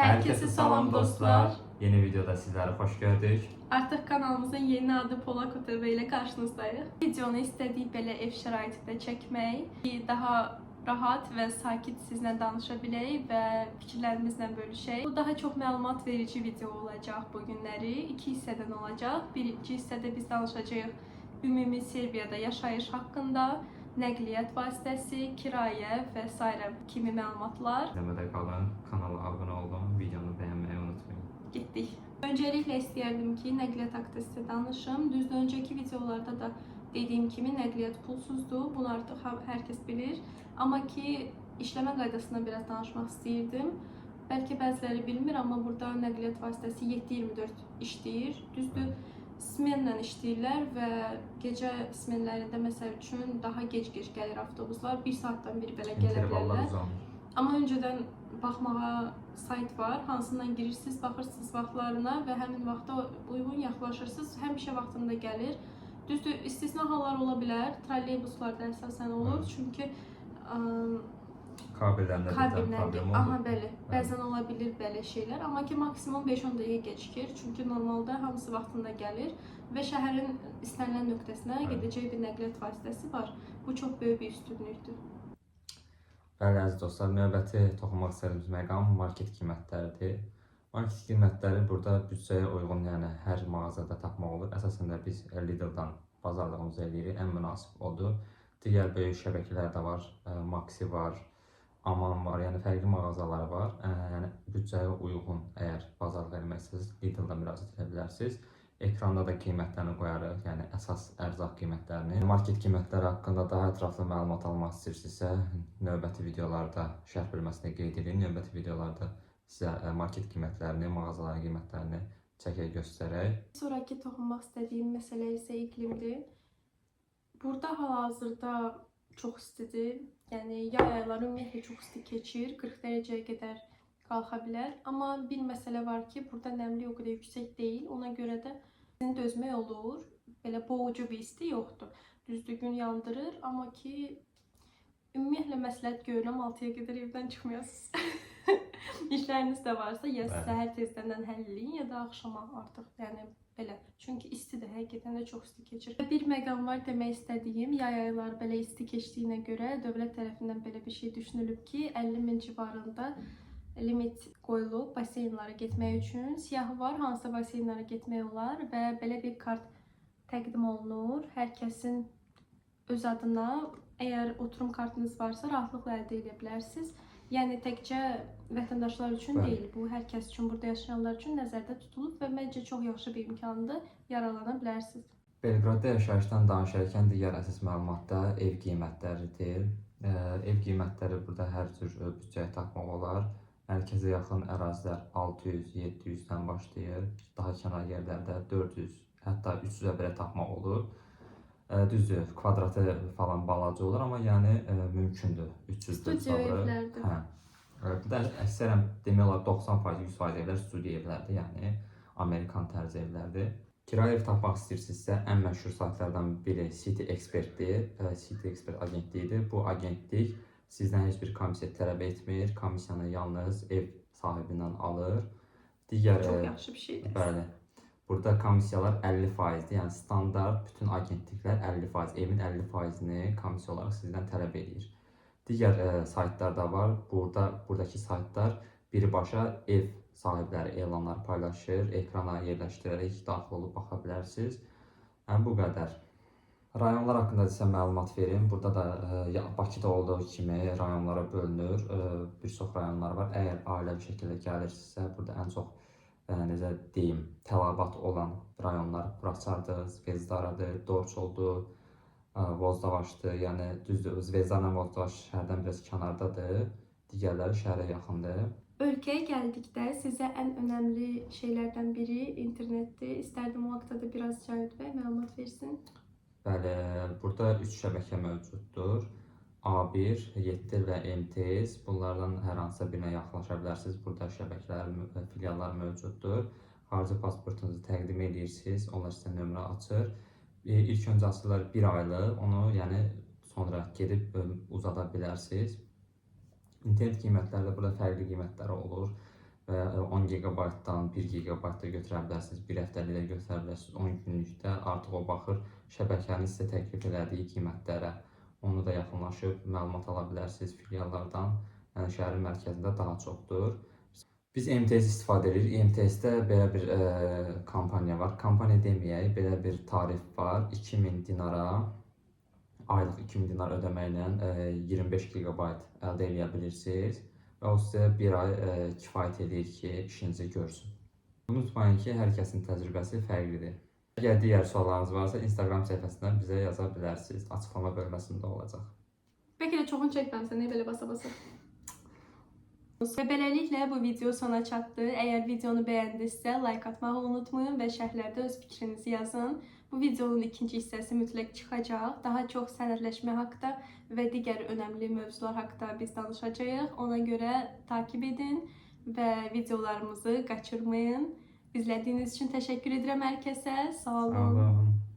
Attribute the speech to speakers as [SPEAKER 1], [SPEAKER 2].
[SPEAKER 1] Herkese salam dostlar.
[SPEAKER 2] Yeni videoda sizleri hoş gördük.
[SPEAKER 1] Artıq kanalımızın yeni adı Polako TV ilə qarşınızdayıq. Videonu istədik belə ev şəraitində çəkmək, ki daha rahat və sakit sizlə danışa bilək və fikirlərimizlə bölüşək. Bu daha çox məlumat verici video olacaq bu günləri. 2 hissədən olacaq. Birinci hissədə biz danışacağıq ümumi Serbiyada yaşayış haqqında, nəqliyyat vasitəsi, kirayə və s. kimi məlumatlar.
[SPEAKER 2] İzləmədə qalın, kanala abunə olun, videonu bəyənməyi unutmayın.
[SPEAKER 1] Getdik. Öncelikle istəyərdim ki, nəqliyyat haqqında sizə danışım. Düzdür, öncəki videolarda da dediyim kimi nəqliyyat pulsuzdur. Bunu artıq hər kəs bilir. Amma ki, işləmə qaydasından biraz danışmaq istəyirdim. Bəlkə bəziləri bilmir, amma burada nəqliyyat vasitəsi 7/24 işləyir. Düzdür, smenlə işləyirlər və gecə smenlərində məsəl üçün daha gec gəlir avtobuslar. 1 saatdan biri belə gələ
[SPEAKER 2] İntervallar
[SPEAKER 1] bilərlər.
[SPEAKER 2] uzanır.
[SPEAKER 1] Amma öncədən baxmağa sayt var, hansından girirsiniz, baxırsınız vaxtlarına və həmin vaxta uyğun yaxınlaşırsınız. Həmişə vaxtında gəlir. Düzdür, istisna hallar ola bilər. Trolleybuslarda əsasən olur. Çünki
[SPEAKER 2] Kabirlərində bir problem olur.
[SPEAKER 1] aha bəli, bəzən ola bilir belə şeylər. Amma ki maksimum 5-10 dəqiqə gecikir. Çünki normalda hamısı vaxtında gəlir və şəhərin istənilən nöqtəsinə gedəcək bir nəqliyyat vasitəsi var. Bu çox böyük bir üstünlükdür.
[SPEAKER 2] Bəli, əziz dostlar, növbəti toxunmaq istədiyimiz məqam market qiymətləridir. Market qiymətləri burada büdcəyə uyğun, yəni hər mağazada tapmaq olur. Əsasən də biz Lidl-dan bazarlığımızı eləyirik, ən münasib odur. Digər böyük şəbəkələr də var, Maxi var, Aman var, yəni fərqli mağazalar var. Yəni büdcəyə uyğun əgər bazarlıq eləmək istəyirsiniz, Lidl-dan müraciət edə bilərsiniz. Ekranda da qiymətlərini qoyarıq, yəni əsas ərzaq qiymətlərini. Market qiymətləri haqqında daha ətraflı məlumat almaq istəyirsinizsə, növbəti videolarda şərh bölməsində qeyd edin. Növbəti videolarda sizə market qiymətlərini, mağazaların qiymətlərini çəkək göstərək.
[SPEAKER 1] Sonraki toxunmaq istədiyim məsələ isə iqlimdir. Burada hal-hazırda çox istidir. Yəni yay ayları ümumiyyətlə çox isti keçir, 40 dərəcəyə qədər qalxa bilər. Amma bir məsələ var ki, burada nəmlik o qədər yüksək deyil. Ona görə də dözmək olur. Belə boğucu bir isti yoxdur. Düzdür, gün yandırır, amma ki ümumiyyətlə məsləhət görürəm 6-ya qədər evdən çıxmayasınız. İşləriniz də varsa, ya səhər tezdən həll edin, ya da axşama artıq. Yəni belə. Çünki istidir, həqiqətən də çox isti keçir. Bir məqam var demək istədiyim, yay ayları belə isti keçdiyinə görə dövlət tərəfindən belə bir şey düşünülüb ki, 50.000 civarında limit qoyulub baseynlara getmək üçün. Siyahı var, hansısa baseynlara getmək olar və belə bir kart təqdim olunur. Hər kəsin öz adına, əgər oturum kartınız varsa, rahatlıqla əldə edə bilərsiniz. Yəni təkcə vətəndaşlar üçün deyil, bu hər kəs üçün, burada yaşayanlar üçün nəzərdə tutulub və məncə çox yaxşı bir imkandır, yararlana bilərsiniz.
[SPEAKER 2] Belqradda yaşayışdan danışarkən digər əsas məlumat da ev qiymətləridir. Ev qiymətləri burada hər cür büdcəyə tapmaq olar. Mərkəzə yaxın ərazilər 600-700-dən başlayır. Daha kənar yerlərdə 400, hətta 300-ə belə tapmaq olur. Düzdür, kvadratı falan balaca olur, amma yəni mümkündür. 300
[SPEAKER 1] studiya evlərdir.
[SPEAKER 2] Bu da əksərən demək olar 90%, 100% evlər studiya evlərdir, yəni Amerikan tərzi evlərdir. Kirayə ev tapmaq istəyirsinizsə, ən məşhur saytlardan biri City Expertdir. City Expert agentliyidir. Bu agentlik sizdən heç bir komissiya tələb etmir. Komissiyanı yalnız ev sahibindən alır. Digər
[SPEAKER 1] çox yaxşı bir şeydir.
[SPEAKER 2] Bəli. Burada komissiyalar 50%-dir. Yəni standart bütün agentliklər 50%, evin 50%-ni komissiya olaraq sizdən tələb edir. Digər saytlar da var. Buradakı saytlar birbaşa ev sahibləri elanlar paylaşır. Ekrana yerləşdirərək daxil olub baxa bilərsiniz. Yəni bu qədər. Rayonlar haqqında sizə məlumat verim. Burada da Bakıda olduğu kimi rayonlara bölünür. Bir çox rayonlar var. Əgər ailəvi şəkildə gəlirsinizsə, burada ən çox necə deyim, tələbat olan rayonlar Buraçardır, Zvezdaradır, Dorçoldur, Vozdavaşdır. Yəni düzdür, Zvezdarla Vozdavaş şəhərdən biraz kənardadır. Digərləri şəhərə yaxındır.
[SPEAKER 1] Ölkəyə gəldikdə sizə ən önəmli şeylərdən biri internetdir. İstərdim o haqqda da biraz Cavit bəy məlumat versin.
[SPEAKER 2] Bəli, burada 3 şəbəkə mövcuddur. A1, 7 və MTS. Bunlardan hər hansısa birinə yaxınlaşa bilərsiniz. Burada şəbəkələr, filiallar mövcuddur. Xarici pasportunuzu təqdim edirsiniz. Onlar sizə nömrə açır. İlk öncə açırlar 1 aylıq. Onu yəni sonra gedib uzada bilərsiniz. İnternet qiymətləri də burada fərqli qiymətləri olur. və 10 GB-dan 1 GB da götürə bilərsiniz, 1 həftəlik də götürə bilərsiniz, 10 günlükdə. Artıq o baxır şəbəkənin sizə təklif elədiyi qiymətlərə. Onu da yaxınlaşıb məlumat ala bilərsiniz filiallardan. Yəni şəhərin mərkəzində daha çoxdur. Biz MTS istifadə edirik. MTS-də belə bir kampaniya var. Kampaniya deməyək, belə bir tarif var. 2000 dinara, aylıq 2000 dinar ödəməklə 25 GB əldə edə bilirsiniz. Və o sizə bir ay kifayət edir ki, işinizi görsün. Unutmayın ki, hər kəsin təcrübəsi fərqlidir. Əgər digər suallarınız varsa, Instagram səhifəsindən bizə yaza bilərsiniz. Açıqlama bölməsində olacaq.
[SPEAKER 1] Bəlkə də çoxunu çəkməmsən, nə belə basa-basa. Və beləliklə bu video sona çatdı. Əgər videonu bəyəndinizsə, like atmağı unutmayın və şərhlərdə öz fikrinizi yazın. Bu videonun ikinci hissəsi mütləq çıxacaq. Daha çox sənədləşmə haqqında və digər önəmli mövzular haqqında biz danışacağıq. Ona görə takip edin və videolarımızı qaçırmayın. İzlədiyiniz üçün təşəkkür edirəm hər kəsə. Sağ olun.
[SPEAKER 2] Sağ olun.